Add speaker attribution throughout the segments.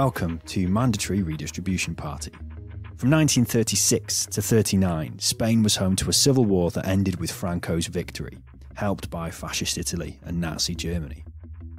Speaker 1: Welcome to Mandatory Redistribution Party. From 1936 to 39, Spain was home to a civil war that ended with Franco's victory, helped by fascist Italy and Nazi Germany.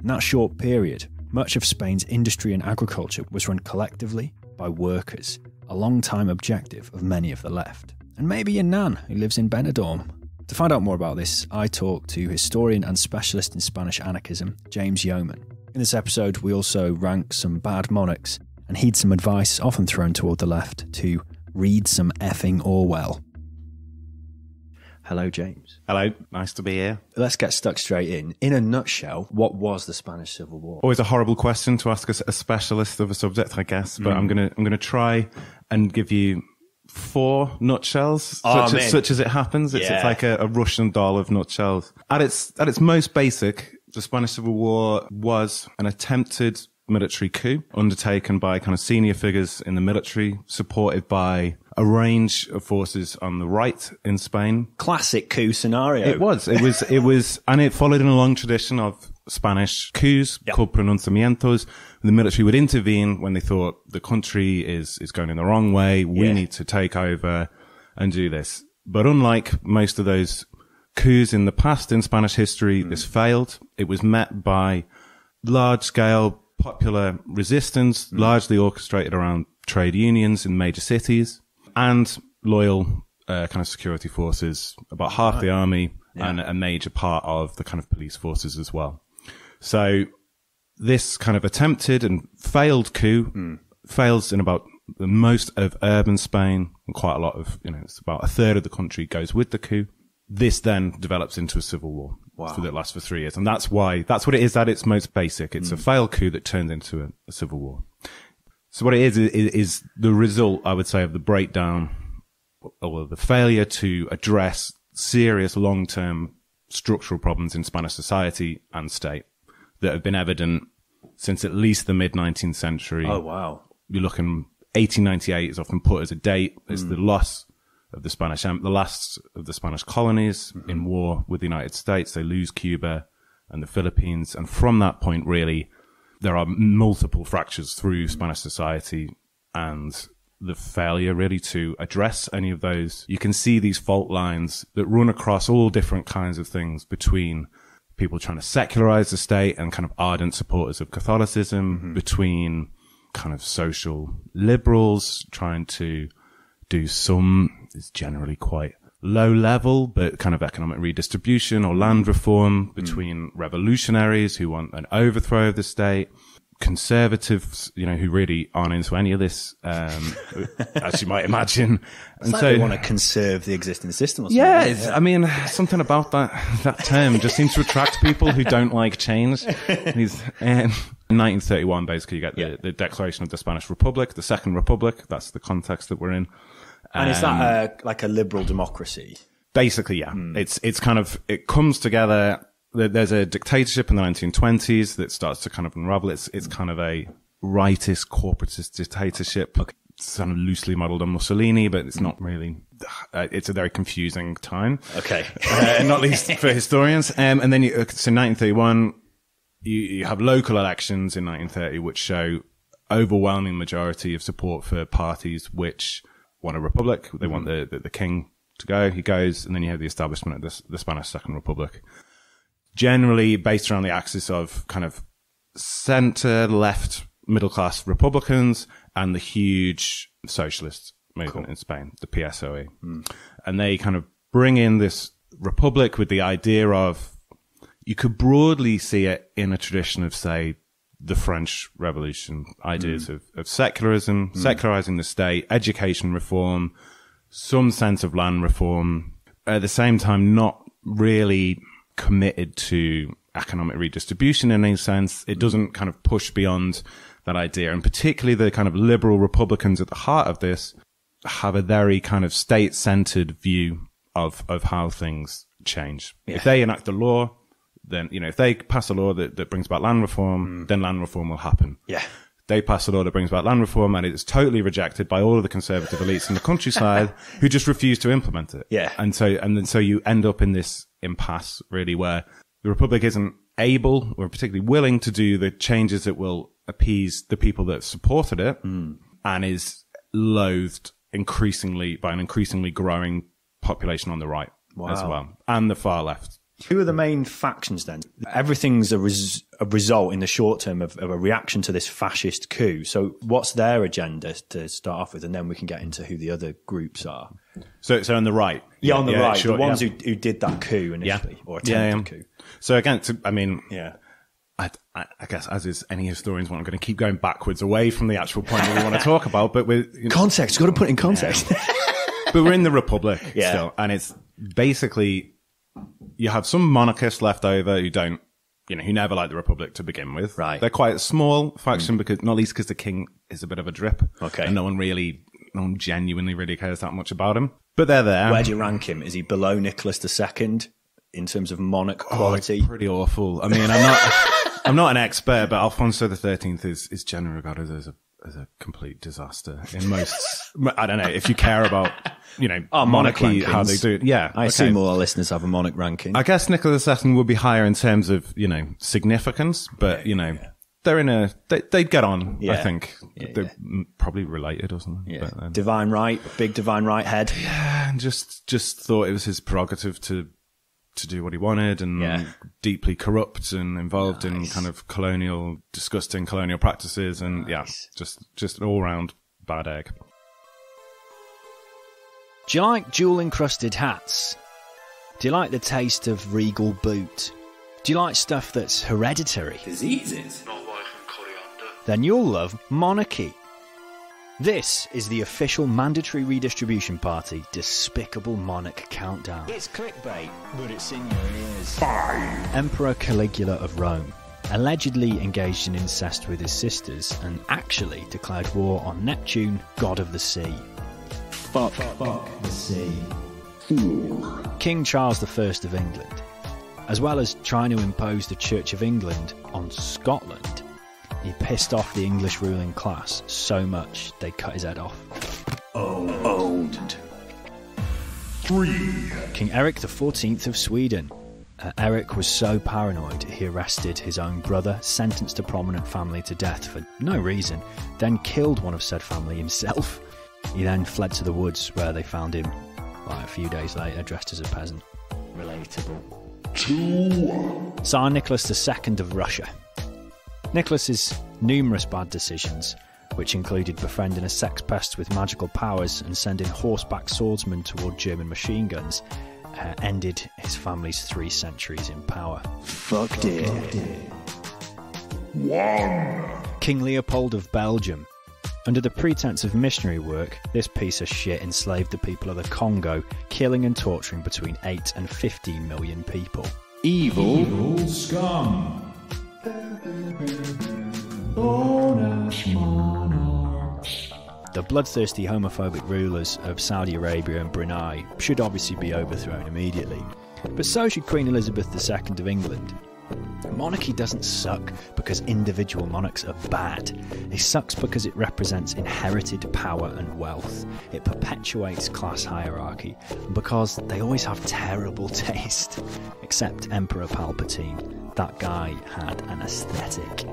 Speaker 1: In that short period, much of Spain's industry and agriculture was run collectively by workers, a long-time objective of many of the left. And maybe your nan, who lives in Benidorm. To find out more about this, I talked to historian and specialist in Spanish anarchism, James Yeoman. In this episode, we also rank some bad monarchs and heed some advice often thrown toward the left to read some effing Orwell. Hello, James.
Speaker 2: Hello, nice to be here.
Speaker 1: Let's get stuck straight in. In a nutshell, what was the Spanish Civil War?
Speaker 2: Always a horrible question to ask a specialist of a subject, I guess, but I'm gonna try and give you 4 nutshells, such as it happens. It's like a Russian doll of nutshells. At its most basic, the Spanish Civil War was an attempted military coup undertaken by kind of senior figures in the military, supported by a range of forces on the right in Spain.
Speaker 1: Classic coup scenario.
Speaker 2: It was, and it followed in a long tradition of Spanish coups called pronunciamientos. The military would intervene when they thought the country is going in the wrong way. We need to take over and do this. But unlike most of those coups in the past in Spanish history, this failed. It was met by large-scale popular resistance, largely orchestrated around trade unions in major cities, and loyal kind of security forces, about half the army and a major part of the kind of police forces as well. So this kind of attempted and failed coup fails in about most of urban Spain, and quite a lot of, it's about a third of the country goes with the coup. This then develops into a civil war that lasts for 3 years. And that's what it is at its most basic. It's a failed coup that turns into a civil war. So what it is the result, I would say, of the breakdown or the failure to address serious long-term structural problems in Spanish society and state that have been evident since at least the mid-19th century.
Speaker 1: Oh, wow.
Speaker 2: You're looking, 1898 is often put as a date. It's the loss of the last of the Spanish colonies in war with the United States. They lose Cuba and the Philippines. And from that point, really, there are multiple fractures through Spanish society and the failure really to address any of those. You can see these fault lines that run across all different kinds of things between people trying to secularize the state and kind of ardent supporters of Catholicism, between kind of social liberals trying to do some, it's generally quite low level, but kind of economic redistribution or land reform, between revolutionaries who want an overthrow of the state, conservatives, who really aren't into any of this, as you might imagine.
Speaker 1: And so they want to conserve the existing system or something.
Speaker 2: I mean, something about that term just seems to attract people who don't like change. In 1931, basically, you get the Declaration of the Spanish Republic, the Second Republic. That's the context that we're in.
Speaker 1: And is that like a liberal democracy?
Speaker 2: Basically, yeah. It's kind of, it comes together. There's a dictatorship in the 1920s that starts to kind of unravel. It's kind of a rightist, corporatist dictatorship. Okay. It's kind of loosely modeled on Mussolini, but it's not really, it's a very confusing time.
Speaker 1: Okay.
Speaker 2: Not least for historians. And then so 1931, you have local elections in 1930, which show overwhelming majority of support for parties which want a republic. They want the king to go. He goes, and then you have the establishment of the Spanish Second Republic. Generally based around the axis of kind of center, left, middle class Republicans and the huge socialist movement in Spain, the PSOE. And they kind of bring in this republic with the idea of, you could broadly see it in a tradition of, say, the French Revolution, ideas of secularism, secularizing the state, education reform, some sense of land reform, at the same time not really committed to economic redistribution in any sense. It doesn't kind of push beyond that idea. And particularly the kind of liberal Republicans at the heart of this have a very kind of state-centered view of how things change. Yeah. If they enact a law, then, if they pass a law that brings about land reform, then land reform will happen.
Speaker 1: Yeah.
Speaker 2: They pass a law that brings about land reform and it's totally rejected by all of the conservative elites in the countryside who just refuse to implement it.
Speaker 1: Yeah.
Speaker 2: And so you end up in this impasse really where the Republic isn't able or particularly willing to do the changes that will appease the people that supported it and is loathed increasingly by an increasingly growing population on the right as well, and the far left.
Speaker 1: Who are the main factions then? Everything's a result in the short term of a reaction to this fascist coup. So what's their agenda to start off with, and then we can get into who the other groups are.
Speaker 2: So on the right.
Speaker 1: Yeah, on the right.
Speaker 2: Sure,
Speaker 1: the ones who did that coup initially, or attempted coup.
Speaker 2: So again, I guess, as is any historian's one, I'm going to keep going backwards away from the actual point that we want to talk about. But with
Speaker 1: context, got to put it in context.
Speaker 2: But we're in the Republic still, and it's basically you have some monarchists left over who don't, who never liked the Republic to begin with.
Speaker 1: Right.
Speaker 2: They're quite a small faction because, not least because the king is a bit of a drip.
Speaker 1: Okay.
Speaker 2: And no one genuinely really cares that much about him. But they're there.
Speaker 1: Where do you rank him? Is he below Nicholas II in terms of monarch quality?
Speaker 2: It's pretty awful. I mean, I'm not an expert, but Alfonso XIII is generally regarded as a complete disaster in most. I don't know if you care about monarchy, how they do it. Yeah,
Speaker 1: I assume all our listeners have a monarch ranking.
Speaker 2: I guess Nicholas II would be higher in terms of significance, but they're they'd get on. I think they're probably related or something.
Speaker 1: Yeah.
Speaker 2: But,
Speaker 1: divine right, big divine right head.
Speaker 2: Yeah, and just thought it was his prerogative to do what he wanted, and deeply corrupt and involved in kind of disgusting colonial practices, and just an all-round bad egg.
Speaker 1: Do you like jewel-encrusted hats? Do you like the taste of regal boot? Do you like stuff that's hereditary?
Speaker 3: Diseases? Not like coriander.
Speaker 1: Then you'll love monarchy. This is the official mandatory redistribution party Despicable Monarch Countdown.
Speaker 3: It's clickbait, but it's in your ears.
Speaker 1: 5. Emperor Caligula of Rome allegedly engaged in incest with his sisters and actually declared war on Neptune, god of the sea.
Speaker 3: Fuck the sea.
Speaker 1: 4. King Charles I of England. As well as trying to impose the Church of England on Scotland, he pissed off the English ruling class so much they cut his head off.
Speaker 3: Owned.
Speaker 1: 3. King Eric XIV of Sweden. Eric was so paranoid he arrested his own brother, sentenced a prominent family to death for no reason, then killed one of said family himself. He then fled to the woods where they found him a few days later dressed as a peasant.
Speaker 3: Relatable.
Speaker 1: 2. Tsar Nicholas II of Russia. Nicholas's numerous bad decisions, which included befriending a sex pest with magical powers and sending horseback swordsmen toward German machine guns, ended his family's 3 centuries in power.
Speaker 3: Fucked it.
Speaker 1: 1. King Leopold of Belgium. Under the pretense of missionary work, this piece of shit enslaved the people of the Congo, killing and torturing between 8 and 15 million people.
Speaker 3: Evil scum.
Speaker 1: The bloodthirsty homophobic rulers of Saudi Arabia and Brunei should obviously be overthrown immediately, but so should Queen Elizabeth II of England. Monarchy doesn't suck because individual monarchs are bad. It sucks because it represents inherited power and wealth. It perpetuates class hierarchy, and because they always have terrible taste. Except Emperor Palpatine. That guy had an aesthetic.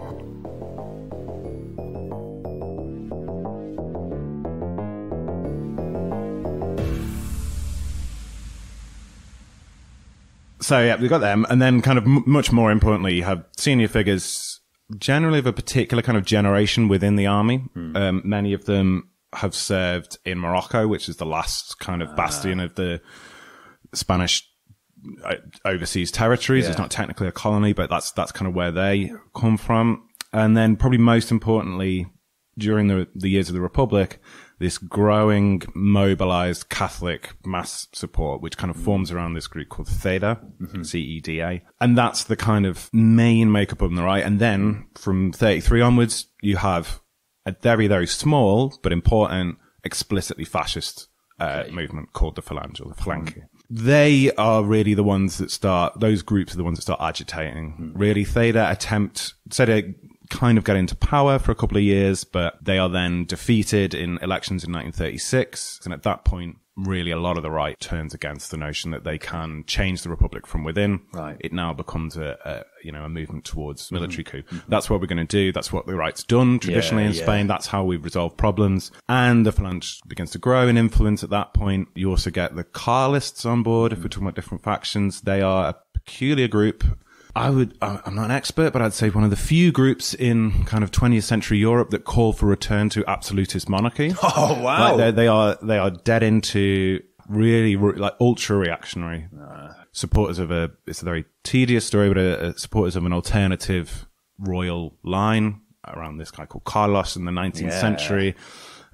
Speaker 2: So yeah, we've got them, and then kind of much more importantly, you have senior figures, generally of a particular kind of generation within the army. Many of them have served in Morocco, which is the last kind of bastion of the Spanish overseas territories. It's not technically a colony, but that's kind of where they come from. And then probably most importantly, during the years of the Republic, this growing, mobilized Catholic mass support, which kind of forms around this group called Theta, C-E-D-A. And that's the kind of main makeup on the right. And then from 33 onwards, you have a very, very small, but important, explicitly fascist movement called the Phalange, or the Flanke. They are really the ones that those groups are the ones that start agitating. Really, Theta kind of get into power for a couple of years, but they are then defeated in elections in 1936. And at that point, really a lot of the right turns against the notion that they can change the republic from within.
Speaker 1: Right.
Speaker 2: It now becomes a movement towards military coup. That's what we're going to do. That's what the right's done traditionally in Spain. That's how we resolve problems. And the Falange begins to grow in influence at that point. You also get the Carlists on board. If we're talking about different factions, they are a peculiar group. I'm not an expert, but I'd say one of the few groups in kind of 20th century Europe that call for return to absolutist monarchy.
Speaker 1: Oh, wow.
Speaker 2: Like they are dead into really like ultra reactionary supporters of it's a very tedious story, but supporters of an alternative royal line around this guy called Carlos in the 19th century.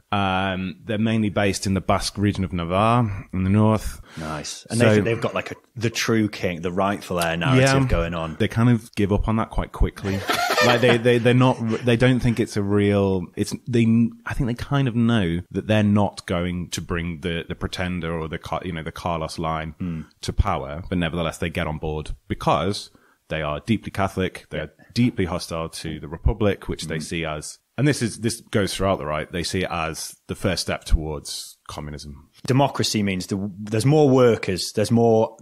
Speaker 2: They're mainly based in the Basque region of Navarre in the north.
Speaker 1: Nice. And they've got like the true king, the rightful heir narrative going on.
Speaker 2: They kind of give up on that quite quickly. Like they don't think it's a real, I think they kind of know that they're not going to bring the pretender or the Carlos line to power, but nevertheless they get on board because they are deeply Catholic. They are deeply hostile to the Republic, which they see as, and this goes throughout the right, they see it as the first step towards communism.
Speaker 1: Democracy means there's more workers, there's more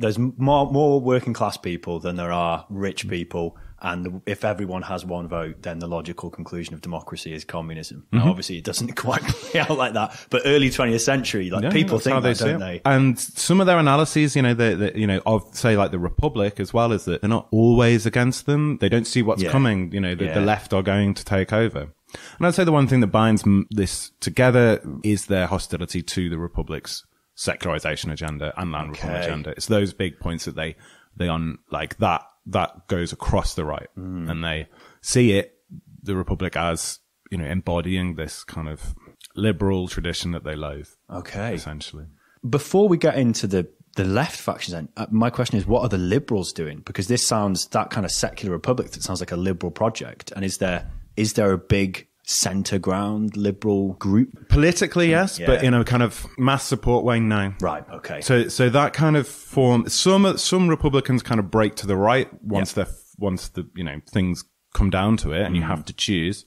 Speaker 1: working class people than there are rich people. And if everyone has one vote, then the logical conclusion of democracy is communism. Now, obviously, it doesn't quite play out like that. But early 20th century, people think that, don't they?
Speaker 2: And some of their analyses, of say like the Republic, as well as that, they're not always against them. They don't see what's coming. The left are going to take over. And I'd say the one thing that binds this together is their hostility to the Republic's secularization agenda and land reform agenda. It's those big points that they on like that goes across the right, and they see the Republic as, embodying this kind of liberal tradition that they loathe.
Speaker 1: Okay.
Speaker 2: Essentially.
Speaker 1: Before we get into the left factions, then, my question is, what are the liberals doing? Because this sounds, that kind of secular republic, that sounds like a liberal project. And is there a big centre ground liberal group?
Speaker 2: Politically, yes, but in a kind of mass support way, no.
Speaker 1: Right. Okay.
Speaker 2: So that kind of form, some Republicans kind of break to the right once the things come down to it and you have to choose.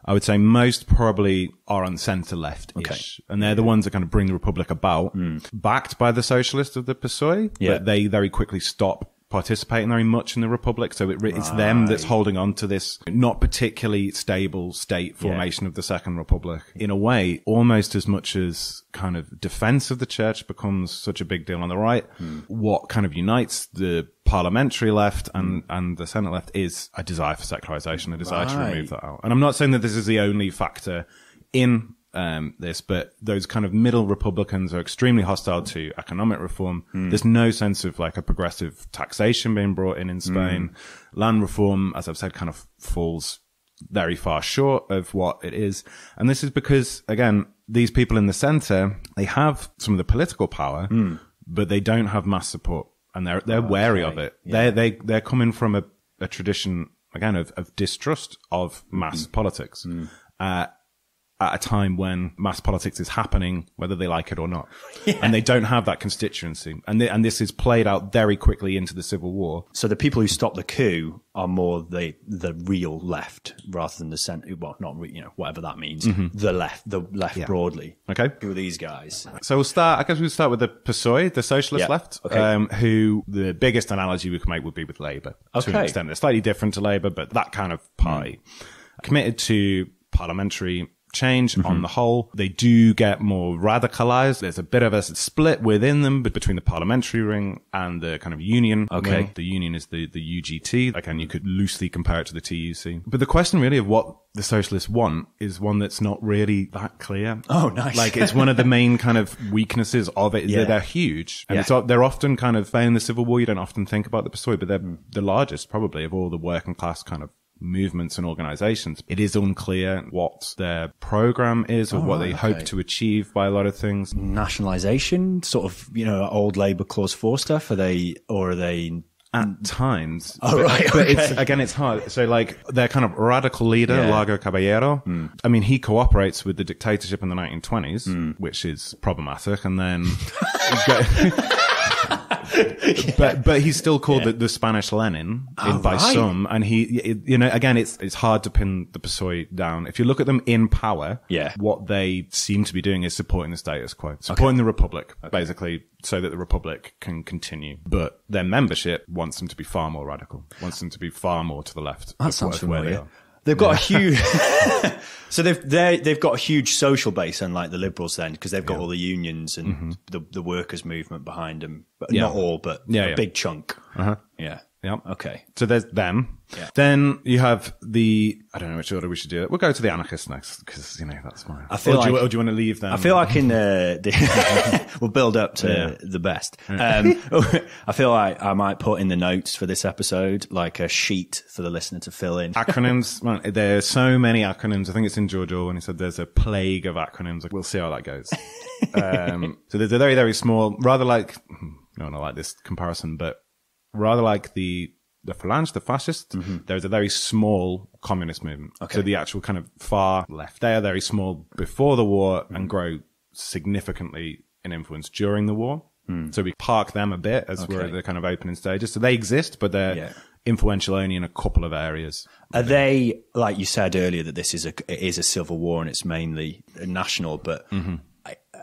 Speaker 2: I would say most probably are on centre left-ish. Okay. And they're the ones that kind of bring the Republic about, backed by the socialists of the PSOE, but they very quickly stop participating very much in the Republic. So it's them that's holding on to this not particularly stable state formation of the Second Republic. In a way, almost as much as kind of defense of the church becomes such a big deal on the right, what kind of unites the parliamentary left and the Senate left is a desire for secularization, a desire to remove that out. And I'm not saying that this is the only factor in this, but those kind of middle Republicans are extremely hostile to economic reform. There's no sense of like a progressive taxation being brought in Spain. Land reform, as I've said, kind of falls very far short of what it is. And this is because, again, these people in the center, they have some of the political power, but they don't have mass support, and they're wary of it. Yeah. They're coming from a tradition, again, of distrust of mass politics. At a time when mass politics is happening, whether they like it or not. And they don't have that constituency. And this is played out very quickly into the Civil War.
Speaker 1: So the people who stop the coup are more the real left rather than the centre. Well, not, whatever that means. The left broadly. Okay. Who are these guys?
Speaker 2: So we'll start with the PSOE, the socialist left, who the biggest analogy we can make would be with Labour. To an extent. They're slightly different to Labour, but that kind of party. Committed to parliamentary change on the whole. They do get more radicalized. There's a bit of a split within them between the parliamentary ring and the kind of union wing. The union is the UGT. Again, you could loosely compare it to the TUC. But the question really of what the socialists want is one that's not really that clear.
Speaker 1: Oh, nice.
Speaker 2: Like it's one of the main kind of weaknesses of it. They're huge. And they're often kind of, in the Civil War, you don't often think about the PSOE, but they're the largest probably of all the working class kind of movements and organizations. It is unclear what their program is or what they hope to achieve by a lot of things.
Speaker 1: Nationalization, sort of, old Labour Clause 4 stuff? Are they
Speaker 2: at times?
Speaker 1: But
Speaker 2: it's hard. So like their kind of radical leader, Largo Caballero, I mean, he cooperates with the dictatorship in the 1920s, which is problematic. And then But he's still called the Spanish Lenin by some. And he, you know, again, it's hard to pin the PSOE down. If you look at them in power, what they seem to be doing is supporting the status quo, supporting the Republic, basically, so that the Republic can continue. But their membership wants them to be far more radical, wants them to be far more to the left.
Speaker 1: That sounds
Speaker 2: where they
Speaker 1: familiar.
Speaker 2: are.
Speaker 1: They've got a huge, so they've got a huge social base, unlike the Liberals then, because they've got all the unions and the workers' movement behind them. But not all, but a big chunk. Yeah.
Speaker 2: Yeah.
Speaker 1: Okay.
Speaker 2: So there's them. Yeah. Then you have I don't know which order we should do it. We'll go to the anarchists next, because, you know, that's my...
Speaker 1: I feel
Speaker 2: or do you want to leave them?
Speaker 1: I feel like we'll build up to the best. I feel like I might put in the notes for this episode, like a sheet for the listener to fill in.
Speaker 2: Acronyms. Man, there's so many acronyms. I think it's in George Orwell when he said there's a plague of acronyms. We'll see how that goes. So there's a very, very small, rather like, no, not like this comparison, but rather like the Phalange, the fascists, there's a very small communist movement. Okay. So the actual kind of far left, they are very small before the war and grow significantly in influence during the war. So we park them a bit as we're at the kind of opening stages. So they exist, but they're influential only in a couple of areas.
Speaker 1: Are they, like you said earlier, that it is a civil war and it's mainly national, but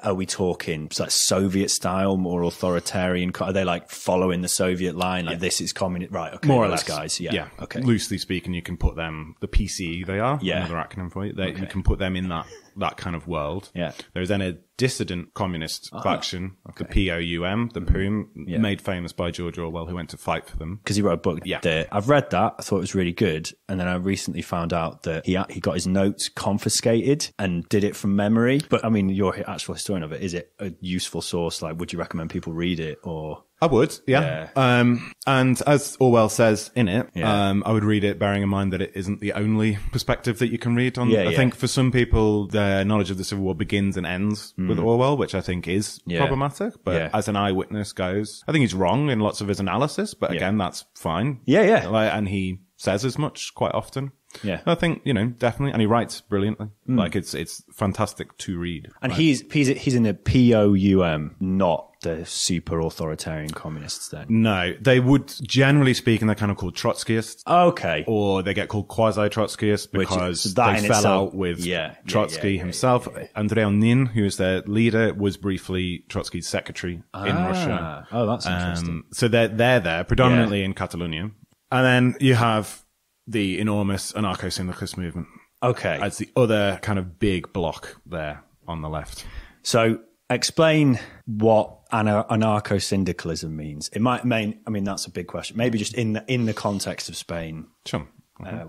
Speaker 1: are we talking like Soviet style, more authoritarian? Are they like following the Soviet line? Like this is communist, right? Okay,
Speaker 2: more or
Speaker 1: those
Speaker 2: less,
Speaker 1: guys. Yeah. Okay.
Speaker 2: Loosely speaking, you can put them. The PCE they are. Yeah. Another acronym for you. You can put them in that kind of world. Yeah. There's then a dissident communist faction, the POUM, the POUM, made famous by George Orwell, who went to fight for them
Speaker 1: because he wrote a book. Yeah. I've read that. I thought it was really good, and then I recently found out that he got his notes confiscated and did it from memory. But I mean, you're an actual historian of it. Is it a useful source? Like, would you recommend people read it or?
Speaker 2: I would, yeah. And as Orwell says in it, I would read it bearing in mind that it isn't the only perspective that you can read on. I think for some people, their knowledge of the Civil War begins and ends with Orwell, which I think is problematic. But as an eyewitness goes, I think he's wrong in lots of his analysis, but again, that's fine. Yeah. And he says as much quite often. Yeah. I think, you know, definitely. And he writes brilliantly. Like it's fantastic to read.
Speaker 1: And he's in the POUM, not the super authoritarian communists then?
Speaker 2: No, they would, generally speaking, they're kind of called Trotskyists.
Speaker 1: Okay.
Speaker 2: Or they get called quasi-Trotskyists because they fell out with Trotsky himself. Andrei Nin, who is their leader, was briefly Trotsky's secretary in Russia.
Speaker 1: Oh, that's interesting.
Speaker 2: So they're there predominantly in Catalonia. And then you have the enormous anarcho-syndicalist movement. Okay. As the other kind of big block there on the left.
Speaker 1: So explain what anarcho-syndicalism means. It might mean, I mean, that's a big question. Maybe just in the context of Spain.
Speaker 2: Sure.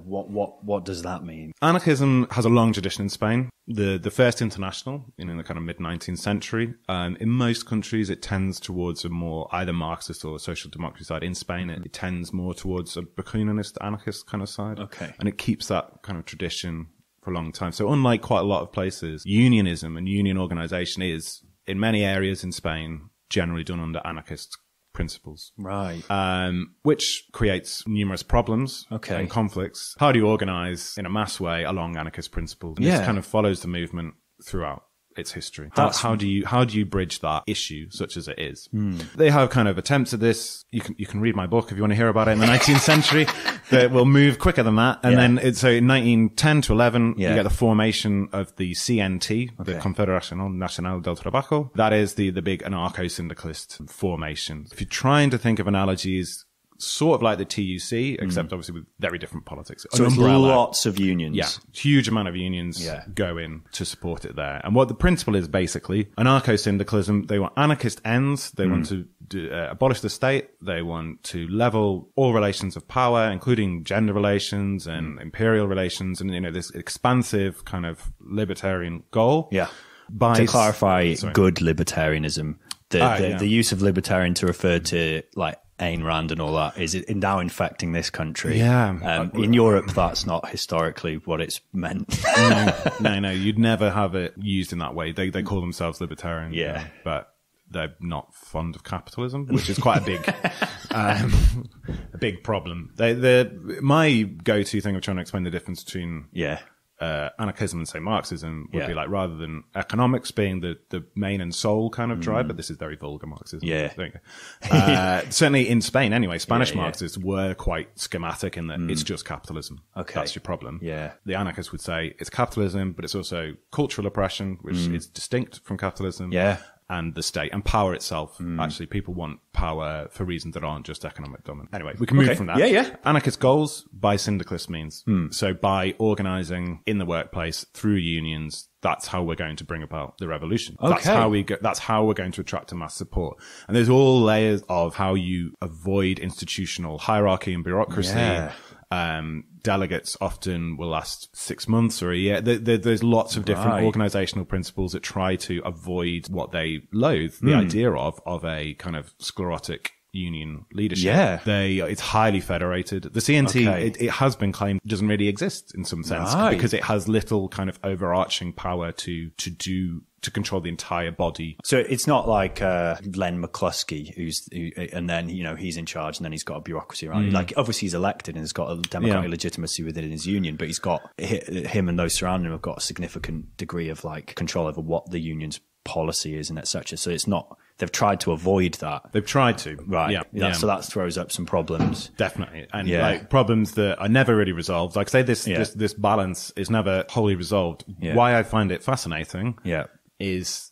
Speaker 1: What does that mean?
Speaker 2: Anarchism has a long tradition in Spain. The first international in the kind of mid-19th century. In most countries, it tends towards a more either Marxist or social democracy side. In Spain, it tends more towards a Bakuninist anarchist kind of side. Okay. And it keeps that kind of tradition for a long time. So unlike quite a lot of places, unionism and union organization is, in many areas in Spain, generally done under anarchist principles. Right. Which creates numerous problems and conflicts. How do you organize in a mass way along anarchist principles? And this kind of follows the movement throughout its history. How do you bridge that issue, such as it is? They have kind of attempts at this. You can read my book if you want to hear about it in the 19th century. That will move quicker than that. And then in 1910 to 11, you get the formation of the CNT, the Confederación Nacional del Trabajo. That is the big anarcho-syndicalist formation. If you're trying to think of analogies, sort of like the TUC, except obviously with very different politics.
Speaker 1: So it's lots of unions.
Speaker 2: Yeah, huge amount of unions go in to support it there. And what the principle is basically, anarcho-syndicalism, they want anarchist ends, they want to abolish the state, they want to level all relations of power, including gender relations and imperial relations, and this expansive kind of libertarian goal. Yeah.
Speaker 1: To clarify, good libertarianism, the use of libertarian to refer to like Ayn Rand and all that is now infecting this country. Yeah. In Europe, that's not historically what it's meant.
Speaker 2: No. You'd never have it used in that way. They call themselves libertarian. Yeah. But they're not fond of capitalism, which is quite a big problem. My go-to thing of trying to explain the difference between anarchism and say Marxism would be like, rather than economics being the main and sole kind of drive, but this is very vulgar Marxism.
Speaker 1: Yeah.
Speaker 2: Certainly in Spain anyway, Spanish Marxists were quite schematic in that it's just capitalism.
Speaker 1: Okay.
Speaker 2: That's your problem.
Speaker 1: Yeah.
Speaker 2: The anarchists would say it's capitalism, but it's also cultural oppression, which is distinct from capitalism.
Speaker 1: Yeah.
Speaker 2: And the state and power itself. Actually, people want power for reasons that aren't just economic dominance. Anyway, we can move from that.
Speaker 1: Yeah.
Speaker 2: Anarchist goals by syndicalist means. So by organizing in the workplace through unions, that's how we're going to bring about the revolution. That's how we're going to attract a mass support. And there's all layers of how you avoid institutional hierarchy and bureaucracy.
Speaker 1: Yeah.
Speaker 2: Delegates often will last 6 months or a year. There's lots of different organizational principles that try to avoid what they loathe, the idea of a kind of sclerotic union leadership. Yeah. It's highly federated. The CNT, it has been claimed, doesn't really exist in some sense because it has little kind of overarching power to control the entire body.
Speaker 1: So it's not like Len McCluskey, and then, he's in charge and then he's got a bureaucracy around him. Like, obviously he's elected and he's got a democratic legitimacy within his union, but he's got, him and those surrounding him have got a significant degree of like control over what the union's policy is and etc. So it's not, they've tried to avoid that.
Speaker 2: They've tried to.
Speaker 1: Right. Yeah. So that throws up some problems.
Speaker 2: Definitely. And like problems that are never really resolved. Like say this balance is never wholly resolved. Yeah. Why I find it fascinating is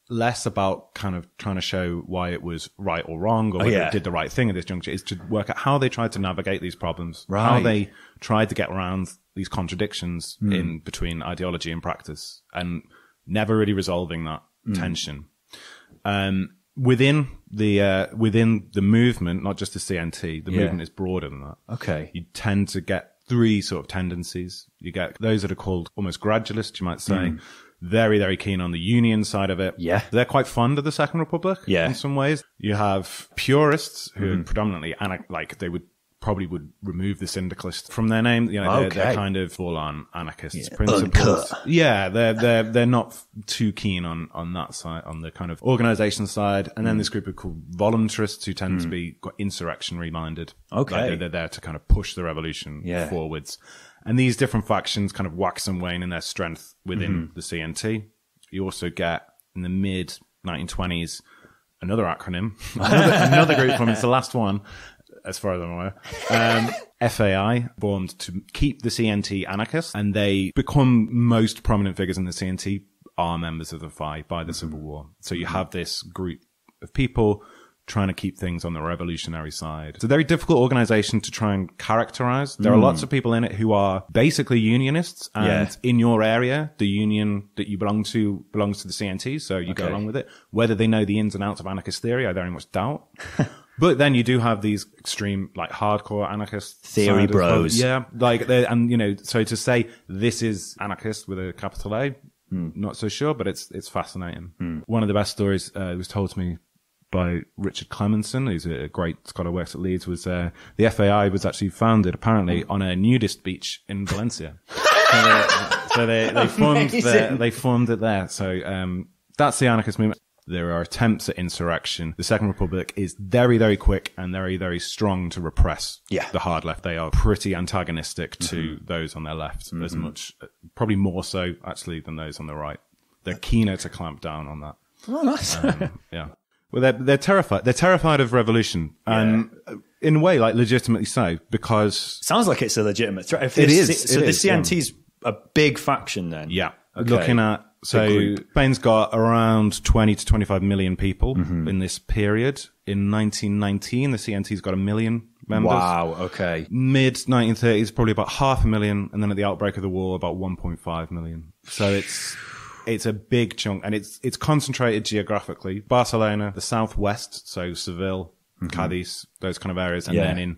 Speaker 2: less about kind of trying to show why it was right or wrong or whether it did the right thing at this juncture. Is to work out how they tried to navigate these problems, how they tried to get around these contradictions in between ideology and practice, and never really resolving that tension. Within the movement, not just the CNT, the movement is broader than that.
Speaker 1: Okay.
Speaker 2: You tend to get three sort of tendencies. You get those that are called almost gradualist, you might say. Very, very keen on the union side of it. Yeah. They're quite fond of the Second Republic in some ways. You have purists who are predominantly, they would remove the syndicalist from their name. They're kind of full on anarchists principles. Yeah, they're not too keen on that side, on the kind of organization side. And then this group are called voluntarists who tend to be insurrectionary minded. Okay. Like they're there to kind of push the revolution forwards. And these different factions kind of wax and wane in their strength within the CNT. You also get in the mid 1920s another acronym, another group from it's the last one, as far as I'm aware. FAI formed to keep the CNT anarchist, and they become most prominent figures in the CNT are members of the FAI by the Civil War. So you have this group of people trying to keep things on the revolutionary side. It's a very difficult organization to try and characterize. There are lots of people in it who are basically unionists, and in your area, the union that you belong to belongs to the CNT, so you go along with it. Whether they know the ins and outs of anarchist theory, I very much doubt. But then you do have these extreme, like hardcore anarchist
Speaker 1: theory bros.
Speaker 2: Yeah. So to say this is anarchist with a capital A, not so sure, but it's fascinating. One of the best stories, was told to me by Richard Clemenson, who's a great scholar, works at Leeds, was the FAI was actually founded apparently on a nudist beach in Valencia. so they formed it there. So that's the anarchist movement. There are attempts at insurrection. The Second Republic is very, very quick and very, very strong to repress the hard left. They are pretty antagonistic to those on their left, as much, probably more so actually than those on the right. They're keener to clamp down on that.
Speaker 1: Oh, nice.
Speaker 2: Well, they're terrified. They're terrified of revolution, and in a way, like legitimately so, because
Speaker 1: sounds like it's a legitimate threat.
Speaker 2: It is.
Speaker 1: So the CNT's a big faction, then.
Speaker 2: Yeah. Okay. Looking at Spain's got around 20 to 25 million people in this period. In 1919, the CNT's got 1 million members.
Speaker 1: Wow. Okay.
Speaker 2: Mid 1930s, probably about 500,000, and then at the outbreak of the war, about 1.5 million. So it's a big chunk, and it's concentrated geographically. Barcelona, the southwest, so Seville, Cadiz, those kind of areas, and then in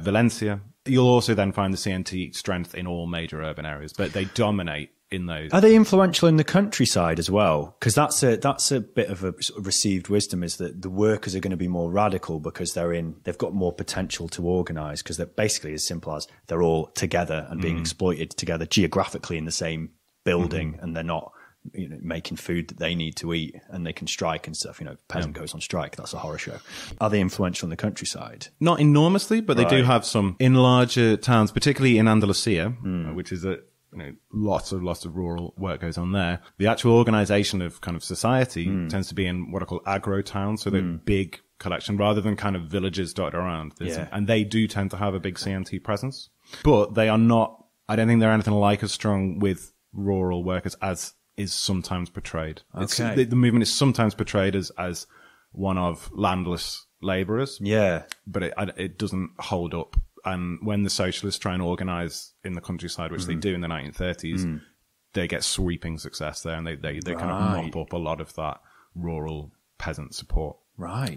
Speaker 2: Valencia. You'll also then find the CNT strength in all major urban areas, but they dominate in those.
Speaker 1: Are they influential in the countryside as well? Because that's a bit of a sort of received wisdom, is that the workers are going to be more radical because they've got more potential to organise, because they're basically as simple as they're all together and being exploited together geographically in the same building, and they're not making food that they need to eat, and they can strike and stuff. Peasant goes on strike. That's a horror show. Are they influential in the countryside?
Speaker 2: Not enormously, but they do have some in larger towns, particularly in Andalusia, which is lots of rural work goes on there. The actual organization of kind of society tends to be in what are called agro towns, so they're big collection rather than kind of villages dotted around. And they do tend to have a big CNT presence, but they are not, I don't think they're anything like as strong with rural workers as is sometimes portrayed.
Speaker 1: Okay.
Speaker 2: The movement is sometimes portrayed as one of landless laborers.
Speaker 1: Yeah.
Speaker 2: But it doesn't hold up. And when the socialists try and organize in the countryside, which they do in the 1930s, they get sweeping success there, and they kind of mop up a lot of that rural peasant support.
Speaker 1: Right.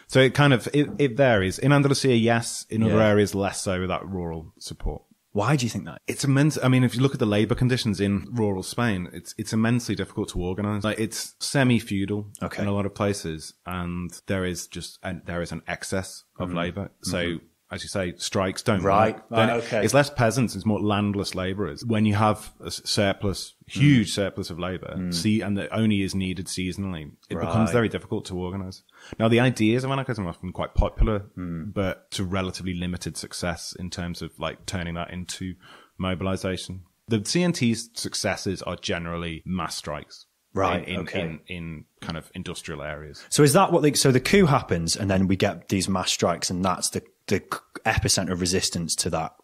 Speaker 2: So it varies. In Andalusia, yes. In other areas, less so with that rural support.
Speaker 1: Why do you think that?
Speaker 2: It's immense. I mean, if you look at the labor conditions in rural Spain, it's immensely difficult to organize. Like, it's semi-feudal in a lot of places, and there is an excess of labor. So, as you say, strikes don't work.
Speaker 1: Okay.
Speaker 2: It's less peasants, it's more landless laborers. When you have a huge surplus of labor, and that only is needed seasonally, it becomes very difficult to organize. Now, the ideas of anarchism are often quite popular, but to relatively limited success in terms of like turning that into mobilization. The CNT's successes are generally mass strikes.
Speaker 1: Right.
Speaker 2: In kind of industrial areas.
Speaker 1: So is that so the coup happens and then we get these mass strikes, and that's the epicenter of resistance to that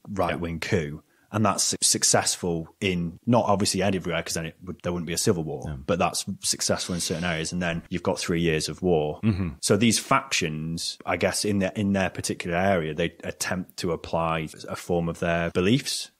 Speaker 1: right-wing coup. And that's successful in, not obviously everywhere, because then there wouldn't be a civil war, but that's successful in certain areas. And then you've got 3 years of war. So these factions, I guess, in their particular area, they attempt to apply a form of their beliefs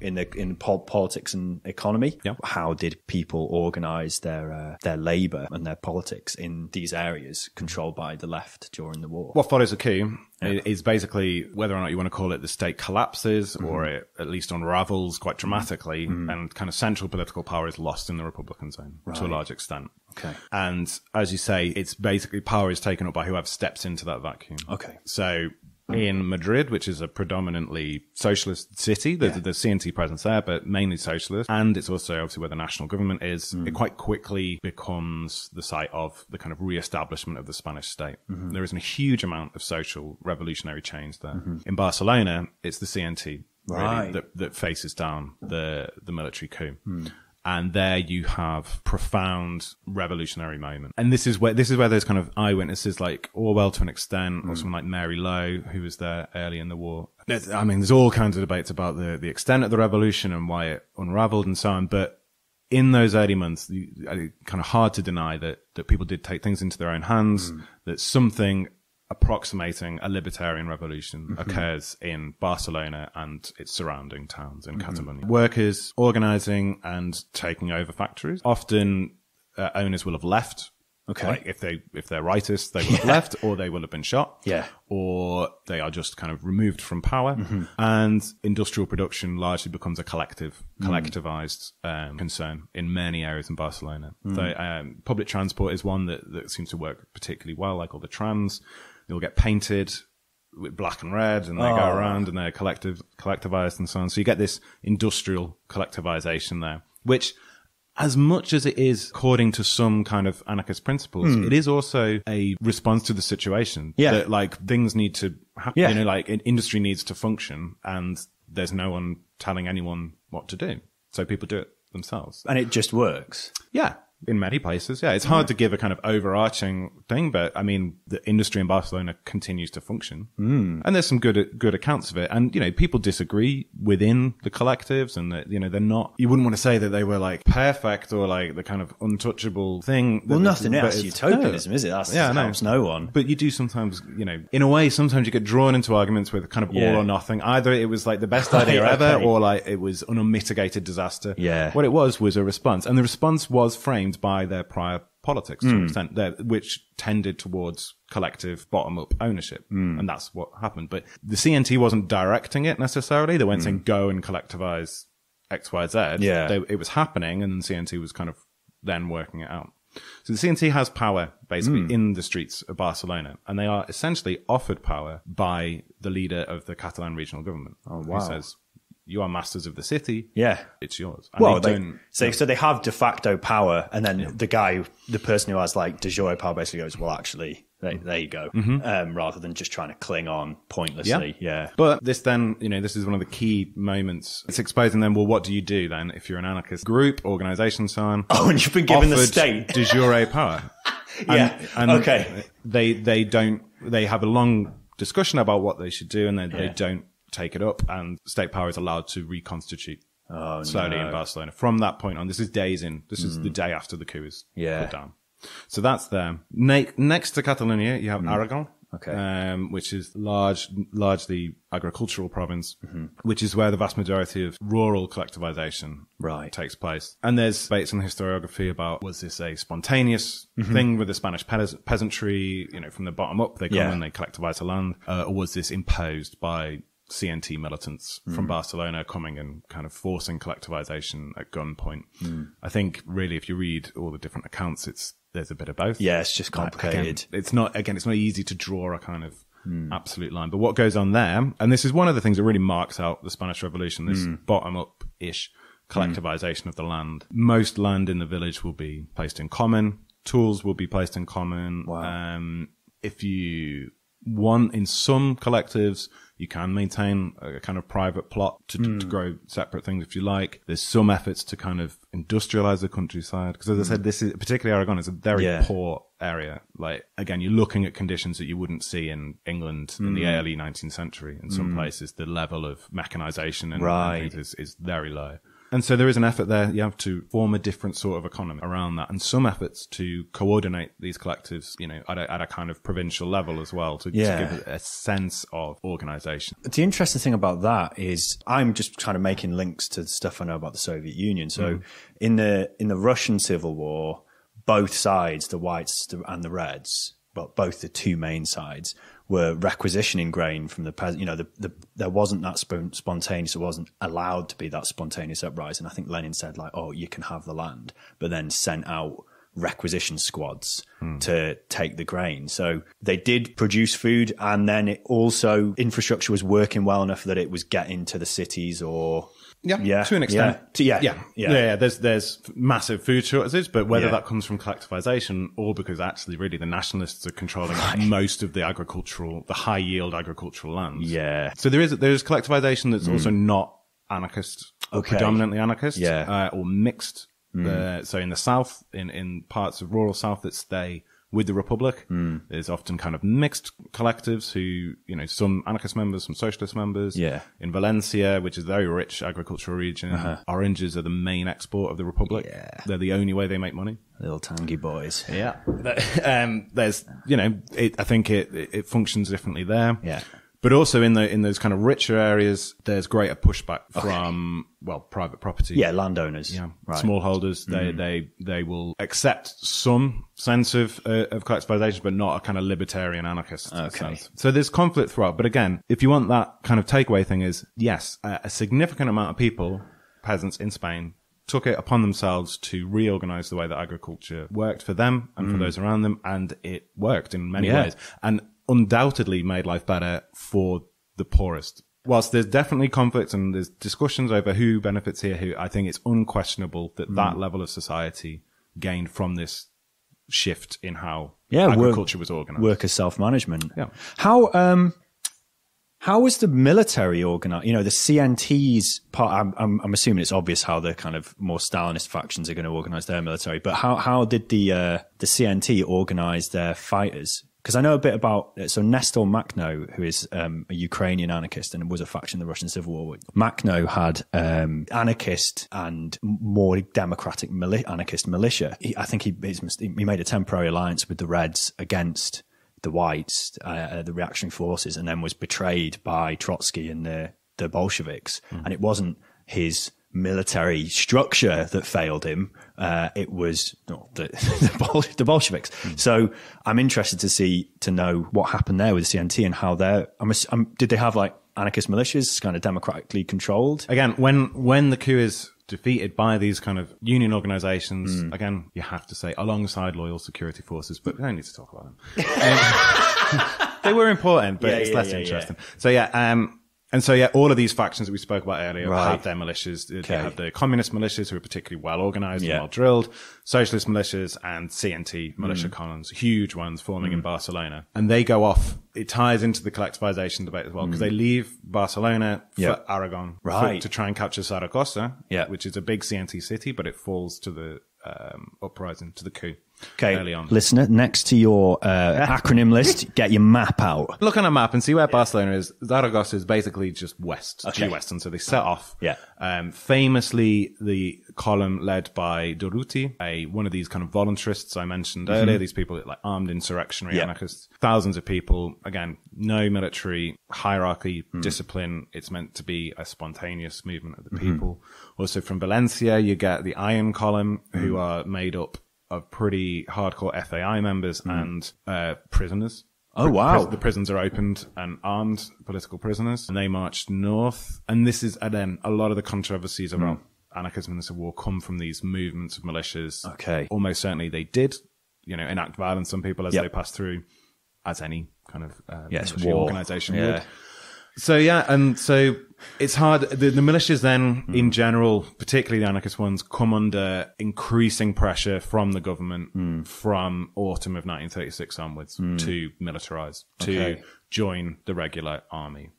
Speaker 1: in politics and economy. Yep. How did people organize their labor and their politics in these areas controlled by the left during the war?
Speaker 2: What follows a coup is basically, whether or not you want to call it the state collapses or it at least unravels quite dramatically, and kind of central political power is lost in the Republican zone to a large extent.
Speaker 1: Okay.
Speaker 2: And as you say, it's basically power is taken up by whoever steps into that vacuum.
Speaker 1: Okay.
Speaker 2: So in Madrid, which is a predominantly socialist city, there's the CNT presence there, but mainly socialist. And it's also obviously where the national government is. It quite quickly becomes the site of the kind of re-establishment of the Spanish state. There isn't a huge amount of social revolutionary change there. In Barcelona, it's the CNT really, that faces down the military coup. And there you have profound revolutionary moment. And this is where there's kind of eyewitnesses like Orwell to an extent, or someone like Mary Lowe, who was there early in the war. There's all kinds of debates about the extent of the revolution and why it unraveled and so on. But in those early months, it's kind of hard to deny that people did take things into their own hands, that something approximating a libertarian revolution occurs in Barcelona and its surrounding towns in Catalonia. Workers organizing and taking over factories. Often owners will have left.
Speaker 1: Okay.
Speaker 2: Like if they're rightists, they will have left, or they will have been shot.
Speaker 1: Yeah.
Speaker 2: Or they are just kind of removed from power. And industrial production largely becomes a collectivized concern in many areas in Barcelona. So public transport is one that seems to work particularly well, like all the trams. They'll get painted with black and red, and they go around, and they're collectivized and so on. So you get this industrial collectivization there, which, as much as it is according to some kind of anarchist principles, it is also a response to the situation. Yeah. That, like, things need to happen, you know, like industry needs to function, and there's no one telling anyone what to do. So people do it themselves.
Speaker 1: And it just works.
Speaker 2: Yeah. In many places, it's hard to give a kind of overarching thing, but I mean, the industry in Barcelona continues to function, and there's some good accounts of it. And you know, people disagree within the collectives, and that, you know, they're not. You wouldn't want to say that they were like perfect or like the kind of untouchable thing.
Speaker 1: Well, nothing else utopianism, is it? That helps no one.
Speaker 2: But you do sometimes, you know, in a way, sometimes you get drawn into arguments with kind of all or nothing. Either it was like the best idea ever, or like it was an unmitigated disaster.
Speaker 1: Yeah.
Speaker 2: What it was a response, and the response was framed by their prior politics to an extent, which tended towards collective bottom-up ownership. And that's what happened. But the CNT wasn't directing it necessarily. They weren't saying, go and collectivize X, Y, Z. It was happening, and the CNT was kind of then working it out. So the CNT has power, basically, in the streets of Barcelona, and they are essentially offered power by the leader of the Catalan regional government, who says, you are masters of the city. Yeah. It's yours. And
Speaker 1: well, so they have de facto power, and then the person who has like de jure power basically goes, well, actually, There you go. Rather than just trying to cling on pointlessly. Yeah.
Speaker 2: But this then, this is one of the key moments. It's exposing them, well, what do you do then if you're an anarchist group, organisation, so on?
Speaker 1: Oh, and you've been given the state.
Speaker 2: De jure power. And
Speaker 1: okay.
Speaker 2: They have a long discussion about what they should do, and they don't take it up, and state power is allowed to reconstitute slowly in Barcelona. From that point on, this is days in. This is the day after the coup is put down. So that's there. Next to Catalonia, you have Aragon. Okay. Which is largely agricultural province, which is where the vast majority of rural collectivization takes place. And there's debates in the historiography about, was this a spontaneous thing with the Spanish peasantry, from the bottom up, they come and they collectivize the land, or was this imposed by CNT militants from Barcelona coming and kind of forcing collectivization at gunpoint? I think really, if you read all the different accounts, there's a bit of both.
Speaker 1: Yeah, it's just complicated.
Speaker 2: Again, it's not easy to draw a kind of absolute line. But what goes on there, and this is one of the things that really marks out the Spanish Revolution, this bottom-up-ish collectivization of the land. Most land in the village will be placed in common. Tools will be placed in common.
Speaker 1: Wow.
Speaker 2: If you want, in some collectives, you can maintain a kind of private plot to grow separate things if you like. There's some efforts to kind of industrialize the countryside. Because as I said, this is, particularly Aragon, is a very poor area. Like, again, you're looking at conditions that you wouldn't see in England in the early 19th century. In some places, the level of mechanization and things is very low. And so there is an effort there, you have to form a different sort of economy around that, and some efforts to coordinate these collectives, at a kind of provincial level as well, to give a sense of organization.
Speaker 1: The interesting thing about that is I'm just kind of making links to stuff I know about the Soviet Union. So in the Russian Civil War, both sides, the whites and the reds, well, both the two main sides, were requisitioning grain from the peasant. There wasn't that spontaneous. It wasn't allowed to be that spontaneous uprising. I think Lenin said, like, "Oh, you can have the land," but then sent out requisition squads to take the grain. So they did produce food, and then it also, infrastructure was working well enough that it was getting to the cities or.
Speaker 2: Yeah, to an extent. Yeah. There's massive food shortages, but whether that comes from collectivization or because actually really the nationalists are controlling most of the high yield agricultural lands.
Speaker 1: Yeah.
Speaker 2: So there's collectivization that's also not anarchist or predominantly anarchist, or mixed. So in the South, in parts of rural South that stay with the Republic, there's often kind of mixed collectives who, some anarchist members, some socialist members.
Speaker 1: Yeah.
Speaker 2: In Valencia, which is a very rich agricultural region, oranges are the main export of the Republic.
Speaker 1: Yeah.
Speaker 2: They're the only way they make money.
Speaker 1: Little tangy boys.
Speaker 2: Yeah. There's, I think it functions differently there.
Speaker 1: Yeah.
Speaker 2: But also in those kind of richer areas, there's greater pushback from, private property.
Speaker 1: Yeah, landowners.
Speaker 2: Yeah.
Speaker 1: Right.
Speaker 2: Smallholders, they will accept some sense of collectivization, but not a kind of libertarian anarchist sense. So there's conflict throughout. But again, if you want that kind of takeaway thing is, yes, a significant amount of people, peasants in Spain, took it upon themselves to reorganize the way that agriculture worked for them and for those around them. And it worked in many ways. And undoubtedly made life better for the poorest. Whilst there's definitely conflict and there's discussions over who benefits here, I think it's unquestionable that that level of society gained from this shift in how agriculture was organized.
Speaker 1: Worker self-management.
Speaker 2: Yeah.
Speaker 1: How was the military organized? The CNT's part, I'm assuming it's obvious how the kind of more Stalinist factions are going to organize their military, but how did the CNT organize their fighters? Because I know a bit about, so Nestor Makhno, who is a Ukrainian anarchist and was a faction in the Russian Civil War. Makhno had anarchist and more democratic anarchist militia. I think he made a temporary alliance with the Reds against the Whites, the reactionary forces, and then was betrayed by Trotsky and the Bolsheviks. And it wasn't his military structure that failed him. It was the Bolsheviks. So I'm interested to know what happened there with the CNT and how did they have like anarchist militias kind of democratically controlled?
Speaker 2: Again, when the coup is defeated by these kind of union organizations, again, you have to say alongside loyal security forces, but we don't need to talk about them. They were important, but it's less interesting. So And so, yeah, all of these factions that we spoke about earlier
Speaker 1: Right.
Speaker 2: have their militias.
Speaker 1: Okay.
Speaker 2: They have the communist militias, who are particularly well organized
Speaker 1: Yeah.
Speaker 2: and well drilled, socialist militias, and CNT militia columns, huge ones forming in Barcelona. And they go off. It ties into the collectivization debate as well, because they leave Barcelona for
Speaker 1: Yeah.
Speaker 2: Aragon
Speaker 1: Right.
Speaker 2: to try and capture Zaragoza,
Speaker 1: Yeah.
Speaker 2: which is a big CNT city, but it falls to the uprising, to the coup.
Speaker 1: Okay,
Speaker 2: Early on.
Speaker 1: listener, next to your acronym list, get your map out.
Speaker 2: Look on a map and see where Barcelona is. Zaragoza is basically just west,
Speaker 1: Okay.
Speaker 2: due west, and so they set off.
Speaker 1: Yeah.
Speaker 2: Famously, the column led by Durruti, one of these kind of voluntarists I mentioned earlier, these people like armed insurrectionary
Speaker 1: Yeah.
Speaker 2: anarchists, thousands of people, again, no military hierarchy, discipline. It's meant to be a spontaneous movement of the people. Also from Valencia, you get the Iron Column, who are made up of pretty hardcore FAI members and prisoners.
Speaker 1: Oh, wow.
Speaker 2: The prisons are opened and armed political prisoners, and they marched north. And this is, again, a lot of the controversies around anarchism in the Civil War come from these movements of militias.
Speaker 1: Okay.
Speaker 2: Almost certainly they did, enact violence on people as
Speaker 1: Yep.
Speaker 2: they passed through, as any kind of
Speaker 1: Yes,
Speaker 2: military
Speaker 1: war.
Speaker 2: organization
Speaker 1: Yeah.
Speaker 2: would. So, yeah, and so it's hard. The militias then, in general, particularly the anarchist ones, come under increasing pressure from the government from autumn of 1936 onwards to militarize, to join the regular army.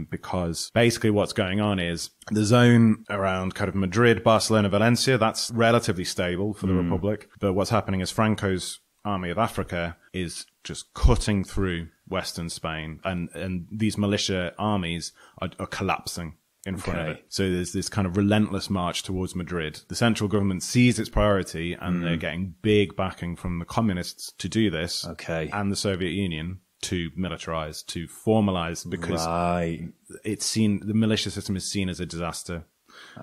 Speaker 2: Because basically what's going on is the zone around kind of Madrid, Barcelona, Valencia, that's relatively stable for the Republic. But what's happening is Franco's Army of Africa is just cutting through Western Spain, and these militia armies are collapsing in front of it. So there's this kind of relentless march towards Madrid. The central government sees its priority, and they're getting big backing from the communists to do this, and the Soviet Union to militarize, to formalize, because it's seen, the militia system is seen as a disaster.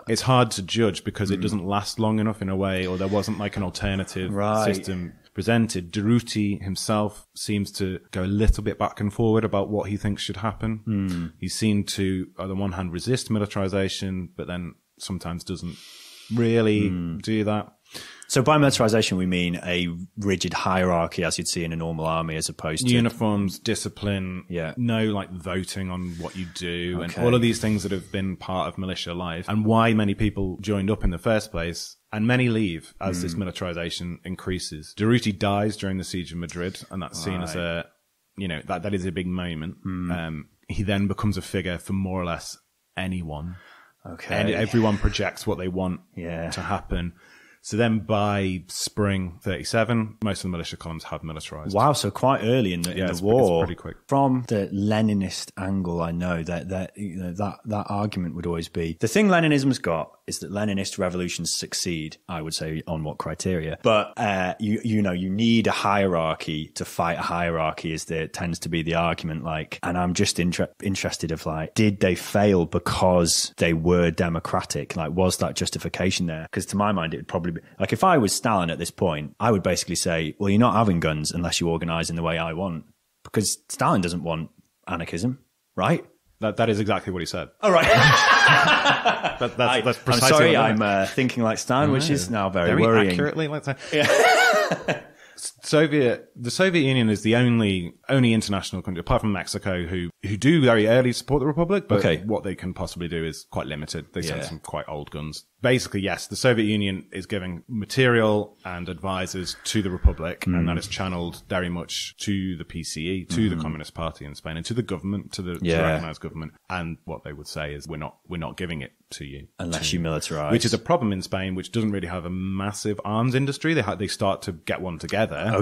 Speaker 2: It's hard to judge because it doesn't last long enough in a way, or there wasn't like an alternative system presented. Durruti himself seems to go a little bit back and forward about what he thinks should happen. He's seen to, on the one hand, resist militarization, but then sometimes doesn't really do that.
Speaker 1: So by militarization, we mean a rigid hierarchy as you'd see in a normal army, as opposed to
Speaker 2: uniforms, discipline, no like voting on what you do, and all of these things that have been part of militia life, and why many people joined up in the first place. And many leave as this militarization increases. Durruti dies during the siege of Madrid, and that's seen as a, that is a big moment. He then becomes a figure for more or less anyone. And everyone projects what they want to happen. So then by spring 37, most of the militia columns have militarized.
Speaker 1: Wow, so quite early in the war.
Speaker 2: It's pretty quick.
Speaker 1: From the Leninist angle, I know that argument would always be, the thing Leninism's got is that Leninist revolutions succeed, I would say, on what criteria? But, you need a hierarchy to fight a hierarchy tends to be the argument, like, and I'm just interested of like, did they fail because they were democratic? Like, was that justification there? Because to my mind, it would probably be, like, if I was Stalin at this point, I would basically say, well, you're not having guns unless you organize in the way I want. Because Stalin doesn't want anarchism, right?
Speaker 2: That is exactly what he said.
Speaker 1: All right.
Speaker 2: That's precisely.
Speaker 1: I'm sorry, I'm thinking like Stalin, which is now very worrying.
Speaker 2: Accurately, let's say. Yeah. The Soviet Union is the only international country, apart from Mexico, who do very early support the Republic, but what they can possibly do is quite limited. They send some quite old guns. Basically, yes, the Soviet Union is giving material and advisors to the Republic, and that is channeled very much to the PCE, to the Communist Party in Spain, and to the government, to the recognized government. And what they would say is, we're not giving it to you
Speaker 1: unless you militarize,
Speaker 2: which is a problem in Spain, which doesn't really have a massive arms industry. They start to get one together,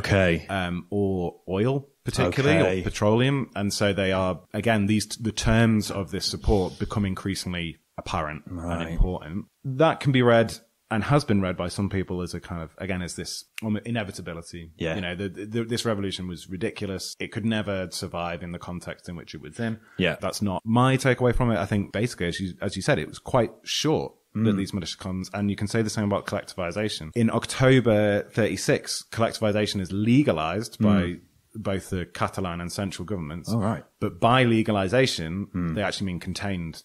Speaker 2: or oil, particularly, or petroleum, and so they are, again, the terms of this support become increasingly apparent and important. That can be read, and has been read by some people, as a kind of, again, as this inevitability. This revolution was ridiculous. It could never survive in the context in which it was in. That's not my takeaway from it. I think basically, as you said, it was quite short that these militia columns, and you can say the same about collectivization. In October 36, collectivization is legalized by both the Catalan and central governments.
Speaker 1: Oh, right.
Speaker 2: But by legalization, they actually mean containment.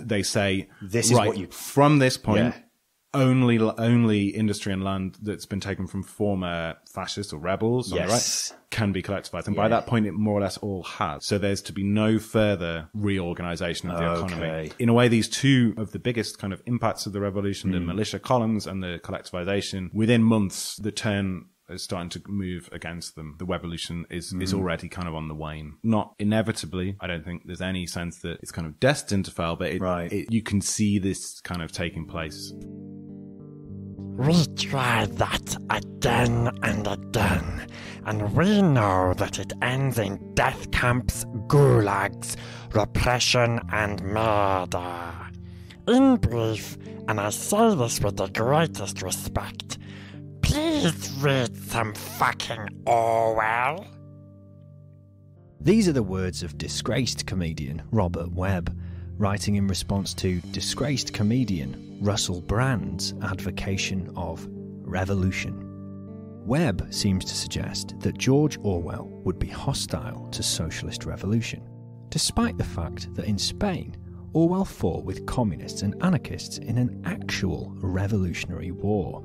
Speaker 2: They say,
Speaker 1: this is what you,
Speaker 2: from this point, only industry and land that's been taken from former fascists or rebels on the right can be collectivized. And by that point, it more or less all has. So there's to be no further reorganization of the economy. In a way, these two of the biggest kind of impacts of the revolution, the militia columns and the collectivization, within months, the turn is starting to move against them. The revolution is already kind of on the wane. Not inevitably. I don't think there's any sense that it's kind of destined to fail, but you can see this kind of taking place.
Speaker 4: We tried that again and again, and we know that it ends in death camps, gulags, repression and murder. In brief, and I say this with the greatest respect, please read some fucking Orwell.
Speaker 1: These are the words of disgraced comedian Robert Webb, writing in response to disgraced comedian Russell Brand's advocation of revolution. Webb seems to suggest that George Orwell would be hostile to socialist revolution, despite the fact that in Spain, Orwell fought with communists and anarchists in an actual revolutionary war.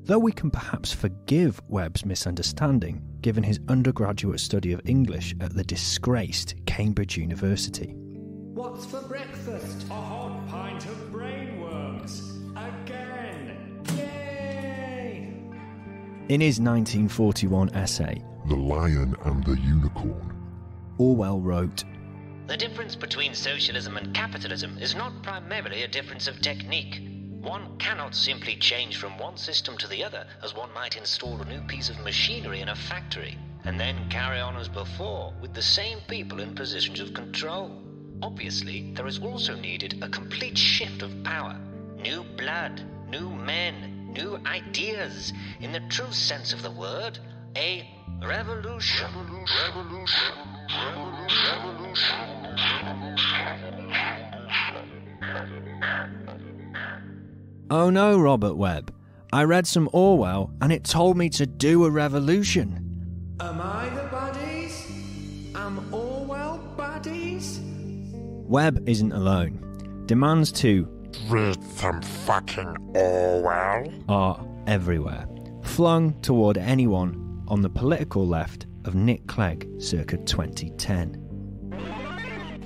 Speaker 1: Though we can perhaps forgive Webb's misunderstanding, given his undergraduate study of English at the disgraced Cambridge University.
Speaker 5: What's for breakfast? A hot pint of brainworms. Again. Yay!
Speaker 1: In his 1941 essay,
Speaker 6: The Lion and the Unicorn,
Speaker 1: Orwell wrote,
Speaker 7: "The difference between socialism and capitalism is not primarily a difference of technique. One cannot simply change from one system to the other as one might install a new piece of machinery in a factory, and then carry on as before with the same people in positions of control. Obviously, there is also needed a complete shift of power. New blood, new men, new ideas. In the true sense of the word, a revolution.
Speaker 1: "Oh no, Robert Webb, I read some Orwell and it told me to do a revolution."
Speaker 5: Am I the baddies? Am Orwell baddies?
Speaker 1: Webb isn't alone. Demands to
Speaker 4: Read some fucking Orwell.
Speaker 1: are everywhere, flung toward anyone on the political left of Nick Clegg circa 2010.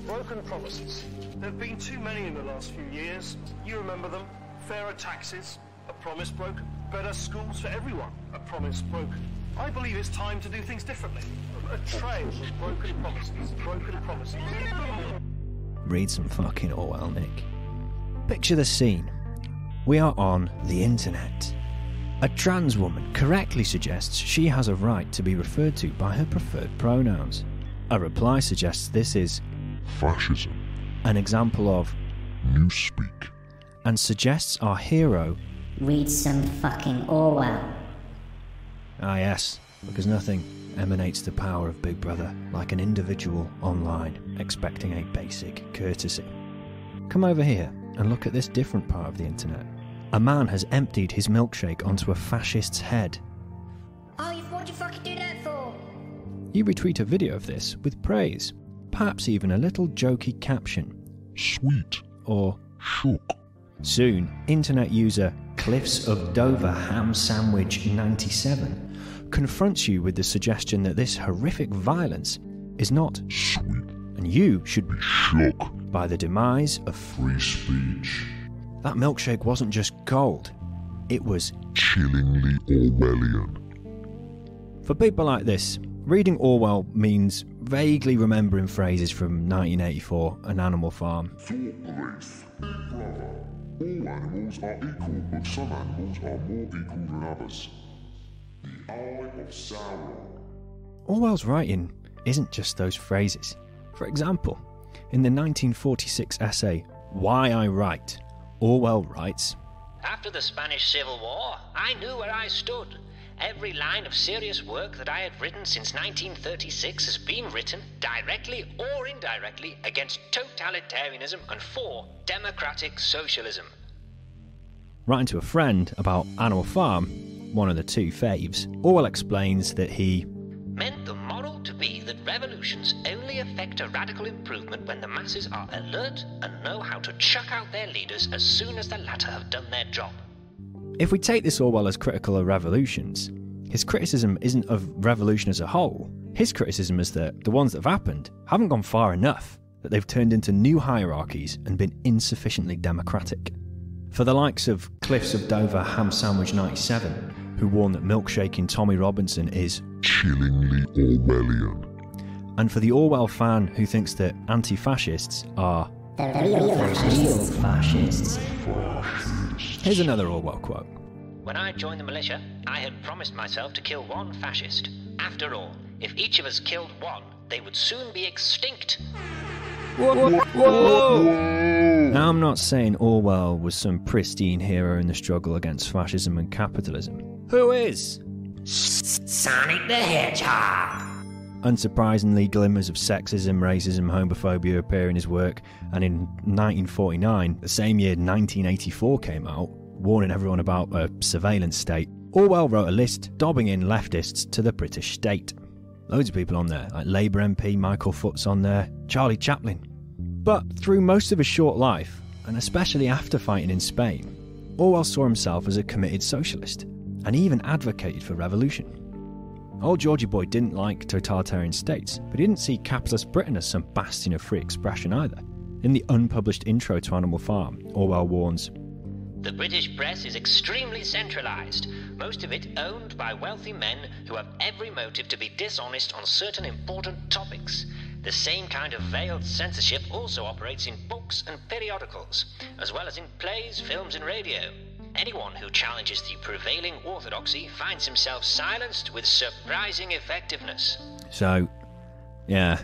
Speaker 8: Broken promises. There have been too many in the last few years. You remember them. Fairer taxes, a promise broken. Better schools for everyone, a promise broken. I believe it's time to do things differently. A trail of broken promises, broken promises.
Speaker 1: Read some fucking Orwell, Nick. Picture the scene. We are on the internet. A trans woman correctly suggests she has a right to be referred to by her preferred pronouns. A reply suggests this is
Speaker 6: fascism,
Speaker 1: an example of
Speaker 6: newspeak,
Speaker 1: and suggests our hero.
Speaker 9: Read some fucking Orwell.
Speaker 1: Ah yes, because nothing emanates the power of Big Brother like an individual online expecting a basic courtesy. Come over here and look at this different part of the internet. A man has emptied his milkshake onto a fascist's head.
Speaker 9: Oh, what you fucking do that for?
Speaker 1: You retweet a video of this with praise, perhaps even a little jokey caption.
Speaker 6: sweet,
Speaker 1: Or
Speaker 6: shook.
Speaker 1: soon, internet user Cliffs of Dover Ham Sandwich 97 confronts you with the suggestion that this horrific violence is not
Speaker 6: Sweet,
Speaker 1: and you should be
Speaker 6: shook,
Speaker 1: by the demise of
Speaker 6: free speech.
Speaker 1: that milkshake wasn't just gold, it was.
Speaker 6: Chillingly Orwellian.
Speaker 1: For people like this, reading Orwell means vaguely remembering phrases from 1984, An Animal Farm.
Speaker 6: Thought belief. Brother, all animals are equal, but some animals are more equal than others. The Eye of Sauron.
Speaker 1: Orwell's writing isn't just those phrases. For example, in the 1946 essay Why I Write, Orwell writes,
Speaker 7: After the Spanish Civil War, I knew where I stood. Every line of serious work that I had written since 1936 has been written, directly or indirectly, against totalitarianism and for democratic socialism.
Speaker 1: Writing to a friend about Animal Farm, one of the two faves, Orwell explains that he
Speaker 7: Meant the moral to be that revolutions only effect a radical improvement when the masses are alert and know how to chuck out their leaders as soon as the latter have done their job.
Speaker 1: If we take this Orwell as critical of revolutions, His criticism isn't of revolution as a whole. His criticism is that the ones that have happened haven't gone far enough, that they've turned into new hierarchies and been insufficiently democratic. For the likes of Cliffs of Dover Ham Sandwich 97, who warn that milkshaking Tommy Robinson is
Speaker 6: chillingly Orwellian.
Speaker 1: And for the Orwell fan who thinks that anti-fascists are
Speaker 9: The real fascists.
Speaker 1: Here's another Orwell quote.
Speaker 7: When I joined the militia, I had promised myself to kill one fascist. After all, if each of us killed one, they would soon be extinct.
Speaker 1: Now, I'm not saying Orwell was some pristine hero in the struggle against fascism and capitalism. Who is?
Speaker 4: Sonic the Hedgehog.
Speaker 1: Unsurprisingly, glimmers of sexism, racism, homophobia appear in his work, and in 1949, the same year 1984 came out, warning everyone about a surveillance state, Orwell wrote a list dobbing in leftists to the British state. Loads of people on there, like Labour MP Michael Foot's on there, Charlie Chaplin. But through most of his short life, and especially after fighting in Spain, Orwell saw himself as a committed socialist, and he even advocated for revolution. Old Georgie boy didn't like totalitarian states, but he didn't see capitalist Britain as some bastion of free expression either. In the unpublished intro to Animal Farm, Orwell warns,
Speaker 7: The British press is extremely centralised, most of it owned by wealthy men who have every motive to be dishonest on certain important topics. The same kind of veiled censorship also operates in books and periodicals, as well as in plays, films and radio. Anyone who challenges the prevailing orthodoxy finds himself silenced with surprising effectiveness.
Speaker 1: So, yeah,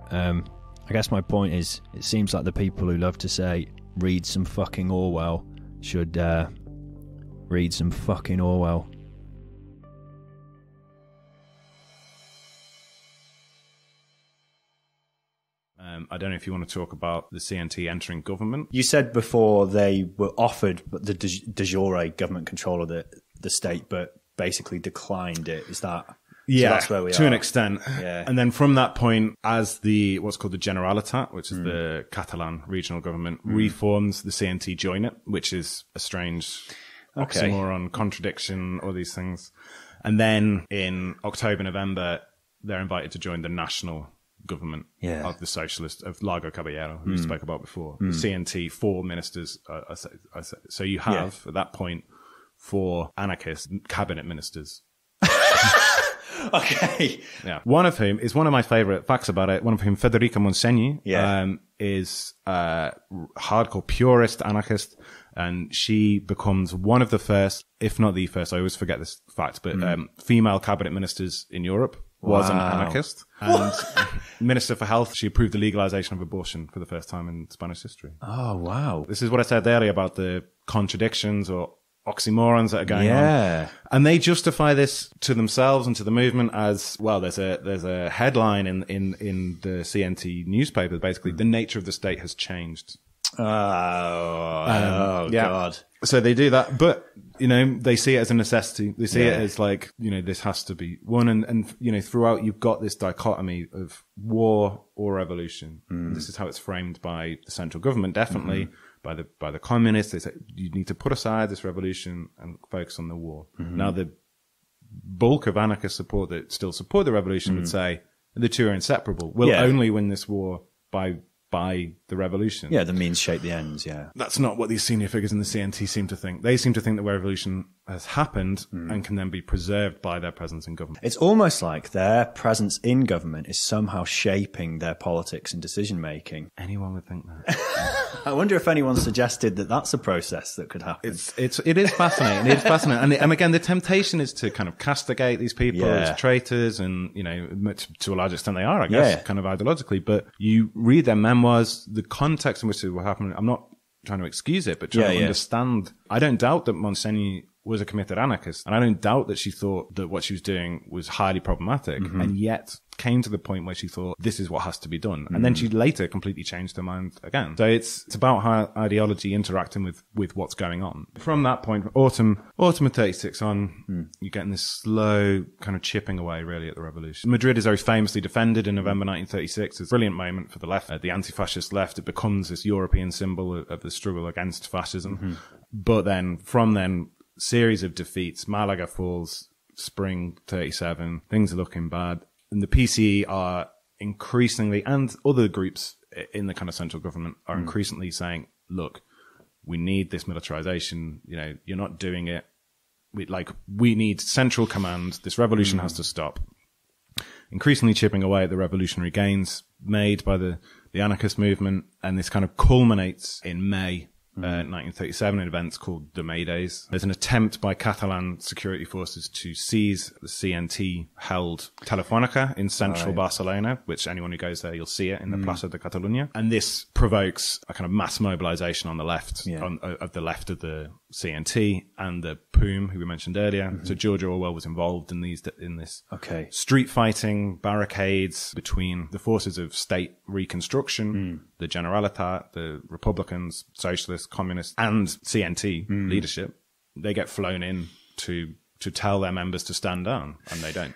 Speaker 1: I guess my point is, it seems like the people who love to say, read some fucking Orwell, should read some fucking Orwell.
Speaker 2: I don't know if you want to talk about the CNT entering government.
Speaker 1: You said before they were offered the de jure government control of the state, but basically declined it. Is that...
Speaker 2: Yeah,
Speaker 1: so that's where we
Speaker 2: to
Speaker 1: are.
Speaker 2: an extent.
Speaker 1: Yeah.
Speaker 2: And then from that point, as the what's called the Generalitat, which is the Catalan regional government, reforms, the CNT join it, which is a strange oxymoron, contradiction, all these things. And then in October, November, they're invited to join the national government of the socialist, of Largo Caballero, who we spoke about before. The CNT, 4 ministers. So you have, at that point, 4 anarchist cabinet ministers.
Speaker 1: Okay.
Speaker 2: Yeah. One of whom is one of my favorite facts about it. One of whom, Federica Monsegni, is a hardcore purist anarchist. And she becomes one of the first, if not the first, I always forget this fact, but female cabinet ministers in Europe. Was an anarchist. And Minister for Health, she approved the legalization of abortion for the first time in Spanish history.
Speaker 1: Oh, wow.
Speaker 2: This is what I said earlier about the contradictions or oxymorons that are going on. And they justify this to themselves and to the movement as, well, there's a headline in the CNT newspaper, basically, the nature of the state has changed.
Speaker 1: God.
Speaker 2: So they do that, but, you know, they see it as a necessity. They see it as like, you know, this has to be one. And, you know, throughout you've got this dichotomy of war or revolution. This is how it's framed by the central government, definitely by the communists. They say you need to put aside this revolution and focus on the war. Now the bulk of anarchist support that still support the revolution would say the two are inseparable. We'll only win this war by the revolution.
Speaker 1: Yeah, the means shape the ends,
Speaker 2: That's not what these senior figures in the CNT seem to think. They seem to think the revolution has happened and can then be preserved by their presence in government.
Speaker 1: It's almost like their presence in government is somehow shaping their politics and decision-making.
Speaker 2: Anyone would think that.
Speaker 1: I wonder if anyone suggested that that's a process that could happen.
Speaker 2: It is fascinating. It is fascinating. And again, the temptation is to kind of castigate these people as traitors, and, you know, to a large extent they are, I guess, kind of ideologically. But you read their memoirs, the context in which it will happen. I'm not trying to excuse it, but trying to understand. I don't doubt that Monsegni was a committed anarchist, and I don't doubt that she thought that what she was doing was highly problematic, and yet came to the point where she thought this is what has to be done, and then she later completely changed her mind again. So it's about how ideology interacting with what's going on. From that point, autumn of 36 on, you're getting this slow kind of chipping away really at the revolution. Madrid is very famously defended in November 1936. It's a brilliant moment for the left, the anti-fascist left. It becomes this European symbol of the struggle against fascism. But then, from then, series of defeats. Malaga falls spring 37, things are looking bad. And the PCE are increasingly, and other groups in the kind of central government are increasingly saying, look, we need this militarization. You know, you're not doing it. We need central command. This revolution has to stop. Increasingly chipping away at the revolutionary gains made by the anarchist movement. And this kind of culminates in May 1937 in events called the May Days. There's an attempt by Catalan security forces to seize the CNT-held Telefónica in central Barcelona, which anyone who goes there, you'll see it in the Plaza de Catalunya. And this provokes a kind of mass mobilization on the left, of the left of the CNT and the POUM, who we mentioned earlier. So George Orwell was involved in this street fighting, barricades between the forces of state reconstruction, the Generalitat, the Republicans, Socialists, Communists, and CNT leadership. They get flown in to tell their members to stand down, and they don't.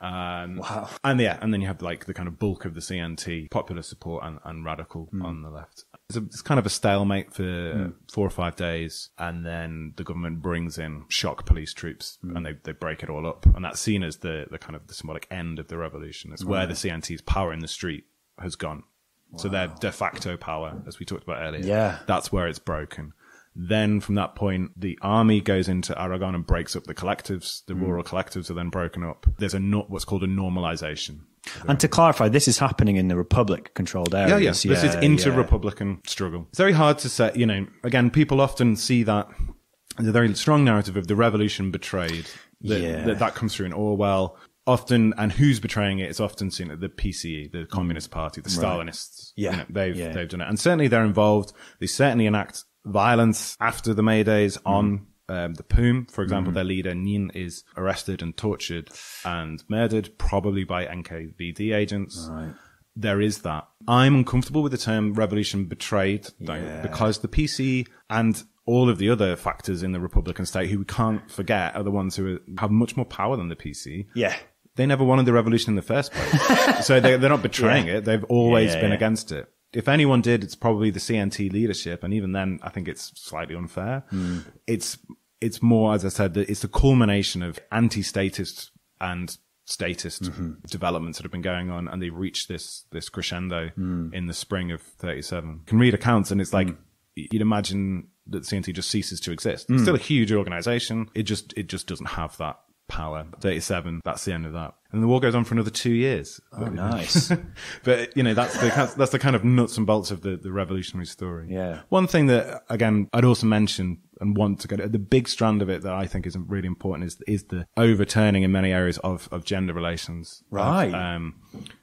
Speaker 2: Wow. And then you have like the kind of bulk of the CNT, popular support and radical on the left. It's kind of a stalemate for 4 or 5 days, and then the government brings in shock police troops, and they break it all up. And that's seen as the kind of the symbolic end of the revolution. It's where the CNT's power in the street has gone. Wow. So their de facto power, as we talked about earlier, that's where it's broken. Then from that point, the army goes into Aragon and breaks up the collectives. The rural collectives are then broken up. There's what's called a normalization.
Speaker 1: And to clarify, this is happening in the Republic-controlled areas.
Speaker 2: This is inter-Republican struggle. It's very hard to say, you know, again, people often see that as a very strong narrative of the revolution betrayed. That comes through in Orwell. Often, and who's betraying it is often seen at the PCE, the Communist Party, the Stalinists. You know, they've done it. And certainly they're involved. They certainly enact violence after the May Days on the POUM. For example, their leader, Nin, is arrested and tortured and murdered, probably by NKVD agents. Right. There is that. I'm uncomfortable with the term revolution betrayed, because the PCE and all of the other factors in the Republican state, who we can't forget, are the ones who have much more power than the PCE. Yeah. They never wanted the revolution in the first place. So they're not betraying it. They've always been against it. If anyone did, it's probably the CNT leadership. And even then, I think it's slightly unfair. It's more, as I said, it's the culmination of anti-statist and statist developments that have been going on. And they reached this crescendo in the spring of 37. You can read accounts, and it's like, you'd imagine that CNT just ceases to exist. It's still a huge organization. It just doesn't have that power. 37, that's the end of that. And the war goes on for another 2 years.
Speaker 1: Oh, nice.
Speaker 2: But, you know, that's the kind of nuts and bolts of the revolutionary story. Yeah. One thing that, again, I'd also mention and want to get at, the big strand of it that I think is really important is the overturning in many areas of gender relations. Right.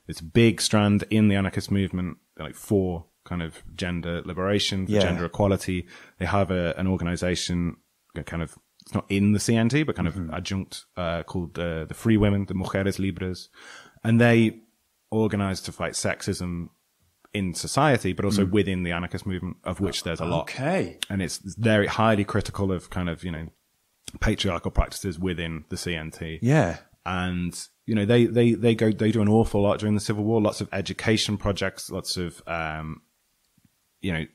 Speaker 2: It's a big strand in the anarchist movement, like for kind of gender liberation, for gender equality. They have an organization kind of, it's not in the CNT, but kind of adjunct, called the Free Women, the Mujeres Libres. And they organize to fight sexism in society, but also within the anarchist movement, of which there's a lot. Okay. And it's very highly critical of kind of, you know, patriarchal practices within the CNT. Yeah. And, you know, they do an awful lot during the Civil War, lots of education projects, lots of, you know,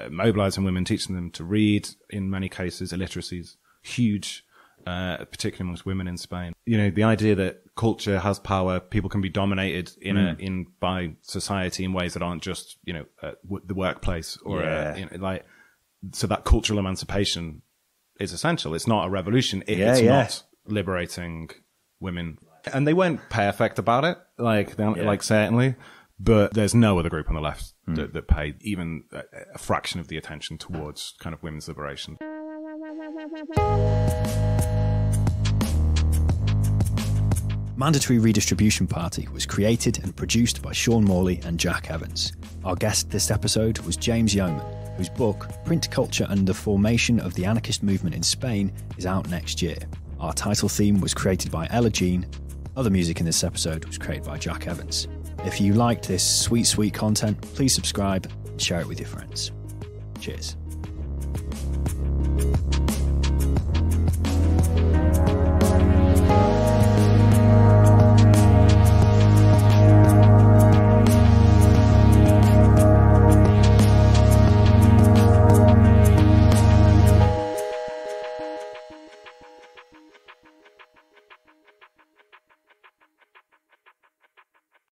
Speaker 2: mobilizing women, teaching them to read, in many cases, illiteracies, huge, particularly amongst women in Spain. You know, the idea that culture has power, people can be dominated by society in ways that aren't just, you know, the workplace or, you know, like, so that cultural emancipation is essential. It's not a revolution. It's not liberating women. And they weren't perfect about it, like certainly. But there's no other group on the left that paid even a fraction of the attention towards kind of women's liberation.
Speaker 1: Mandatory Redistribution Party was created and produced by Sean Morley and Jack Evans. Our guest this episode was James Yeoman, whose book, Print Culture and the Formation of the Anarchist Movement in Spain, is out next year. Our title theme was created by Ella Jean. Other music in this episode was created by Jack Evans. If you liked this sweet, sweet content, please subscribe and share it with your friends. Cheers.